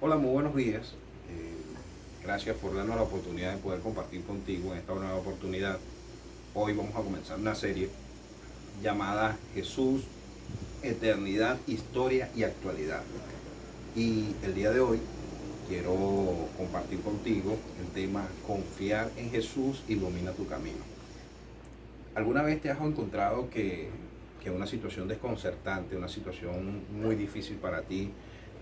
Hola, muy buenos días. Gracias por darnos la oportunidad de poder compartir contigo en esta nueva oportunidad. Hoy vamos a comenzar una serie llamada Jesús, Eternidad, Historia y Actualidad. Y el día de hoy quiero compartir contigo el tema Confiar en Jesús ilumina tu camino. ¿Alguna vez te has encontrado que una situación desconcertante, una situación muy difícil para ti,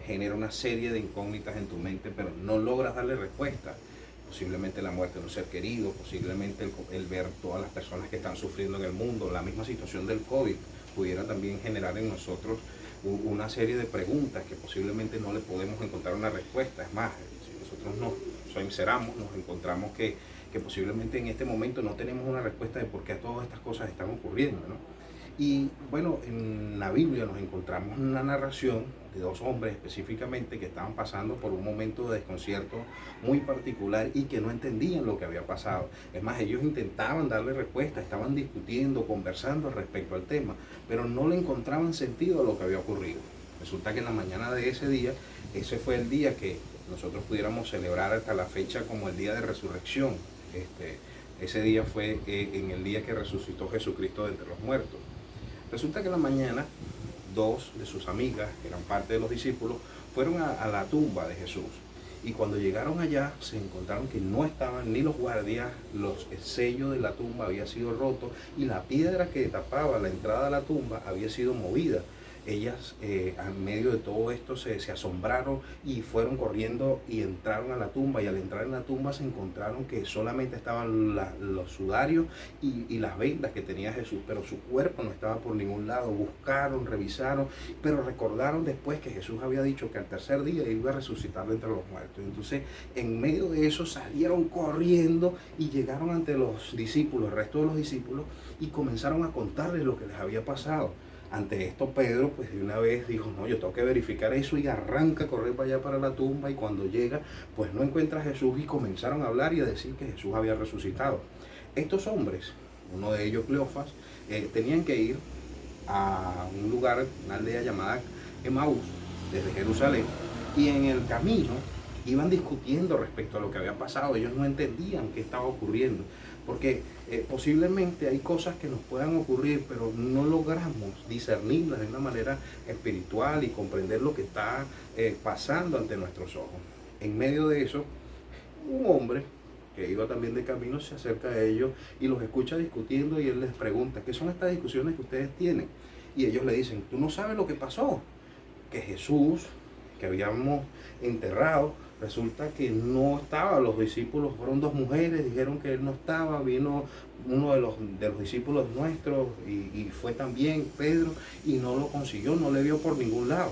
genera una serie de incógnitas en tu mente, pero no logras darle respuesta? Posiblemente la muerte de un ser querido, posiblemente el ver todas las personas que están sufriendo en el mundo, la misma situación del COVID pudiera también generar en nosotros una serie de preguntas que posiblemente no le podemos encontrar una respuesta. Es más, si nosotros nos sinceramos, nos encontramos que posiblemente en este momento no tenemos una respuesta de por qué todas estas cosas están ocurriendo, ¿no? Y bueno, en la Biblia nos encontramos una narración de dos hombres específicamente que estaban pasando por un momento de desconcierto muy particular y que no entendían lo que había pasado. Es más, ellos intentaban darle respuesta, estaban discutiendo, conversando respecto al tema, pero no le encontraban sentido a lo que había ocurrido. Resulta que en la mañana de ese día, ese fue el día que nosotros pudiéramos celebrar hasta la fecha como el día de resurrección. Ese día fue en el día que resucitó Jesucristo de entre los muertos. Resulta que en la mañana, dos de sus amigas, que eran parte de los discípulos, fueron a la tumba de Jesús. Y cuando llegaron allá, se encontraron que no estaban ni los guardias, el sello de la tumba había sido roto y la piedra que tapaba la entrada a la tumba había sido movida. Ellas, en medio de todo esto, se asombraron y fueron corriendo y entraron a la tumba. Y al entrar en la tumba se encontraron que solamente estaban los sudarios y las vendas que tenía Jesús, pero su cuerpo no estaba por ningún lado. Buscaron, revisaron, pero recordaron después que Jesús había dicho que al tercer día iba a resucitar de entre los muertos. Entonces, en medio de eso salieron corriendo y llegaron ante los discípulos, el resto de los discípulos, y comenzaron a contarles lo que les había pasado. Ante esto Pedro pues de una vez dijo, no, yo tengo que verificar eso, y arranca a correr para allá para la tumba, y cuando llega pues no encuentra a Jesús, y comenzaron a hablar y a decir que Jesús había resucitado. Estos hombres, uno de ellos Cleofas, tenían que ir a un lugar, una aldea llamada Emaús, desde Jerusalén, y en el camino iban discutiendo respecto a lo que había pasado. Ellos no entendían qué estaba ocurriendo, porque posiblemente hay cosas que nos puedan ocurrir, pero no logramos discernirlas de una manera espiritual y comprender lo que está pasando ante nuestros ojos. En medio de eso, un hombre que iba también de camino se acerca a ellos y los escucha discutiendo, y él les pregunta, ¿qué son estas discusiones que ustedes tienen? Y ellos le dicen, tú no sabes lo que pasó, que Jesús, que habíamos enterrado, resulta que no estaba. Los discípulos fueron dos mujeres, dijeron que él no estaba, vino uno de los discípulos nuestros y fue también Pedro, y no lo consiguió, no le vio por ningún lado.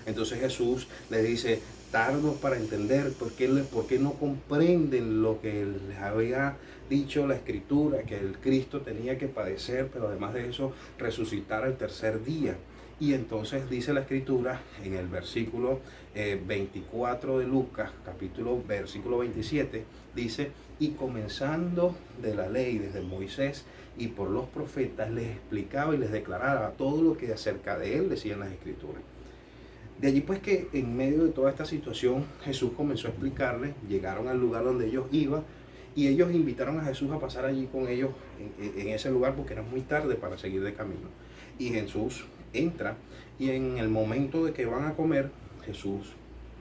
Entonces Jesús les dice, tardos para entender, ¿por qué no comprenden lo que les había dicho la Escritura? Que el Cristo tenía que padecer, pero además de eso resucitar al tercer día. Y entonces dice la Escritura en el versículo 24 de Lucas, versículo 27, dice, y comenzando de la ley desde Moisés y por los profetas, les explicaba y les declaraba todo lo que acerca de él decían las Escrituras. De allí pues que en medio de toda esta situación Jesús comenzó a explicarles, llegaron al lugar donde ellos iban, y ellos invitaron a Jesús a pasar allí con ellos en ese lugar porque era muy tarde para seguir de camino. Y Jesús entra, y en el momento de que van a comer, Jesús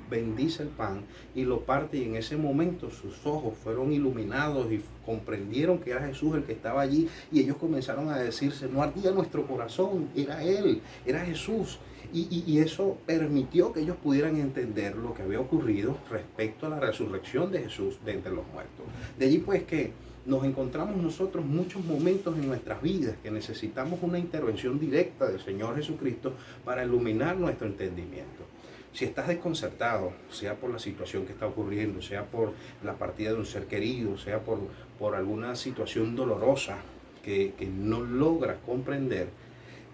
bendice el pan y lo parte, y en ese momento sus ojos fueron iluminados y comprendieron que era Jesús el que estaba allí, y ellos comenzaron a decirse, no ardía nuestro corazón, era Él, era Jesús. Y eso permitió que ellos pudieran entender lo que había ocurrido respecto a la resurrección de Jesús de entre los muertos. De allí pues que nos encontramos nosotros muchos momentos en nuestras vidas que necesitamos una intervención directa del Señor Jesucristo para iluminar nuestro entendimiento. Si estás desconcertado, sea por la situación que está ocurriendo, sea por la partida de un ser querido, sea por alguna situación dolorosa que no logras comprender,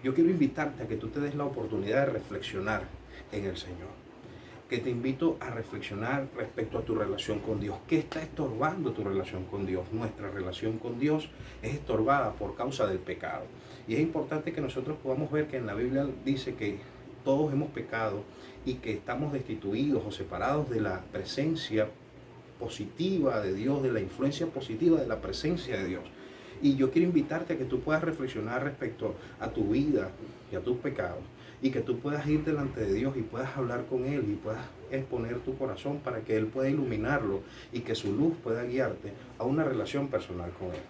yo quiero invitarte a que tú te des la oportunidad de reflexionar en el Señor. Que te invito a reflexionar respecto a tu relación con Dios. ¿Qué está estorbando tu relación con Dios? Nuestra relación con Dios es estorbada por causa del pecado. Y es importante que nosotros podamos ver que en la Biblia dice que todos hemos pecado y que estamos destituidos o separados de la presencia positiva de Dios, de la influencia positiva de la presencia de Dios. Y yo quiero invitarte a que tú puedas reflexionar respecto a tu vida y a tus pecados, y que tú puedas ir delante de Dios y puedas hablar con Él y puedas exponer tu corazón para que Él pueda iluminarlo y que su luz pueda guiarte a una relación personal con Él.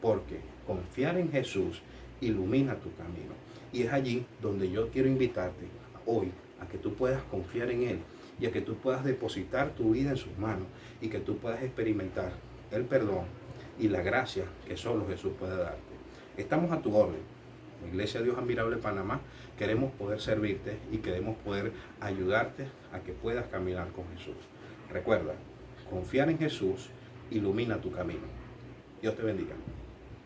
Porque confiar en Jesús ilumina tu camino. Y es allí donde yo quiero invitarte hoy a que tú puedas confiar en Él y a que tú puedas depositar tu vida en sus manos y que tú puedas experimentar el perdón y la gracia que solo Jesús puede darte. Estamos a tu orden. La Iglesia Dios Admirable Panamá queremos poder servirte y queremos poder ayudarte a que puedas caminar con Jesús. Recuerda, confiar en Jesús ilumina tu camino. Dios te bendiga.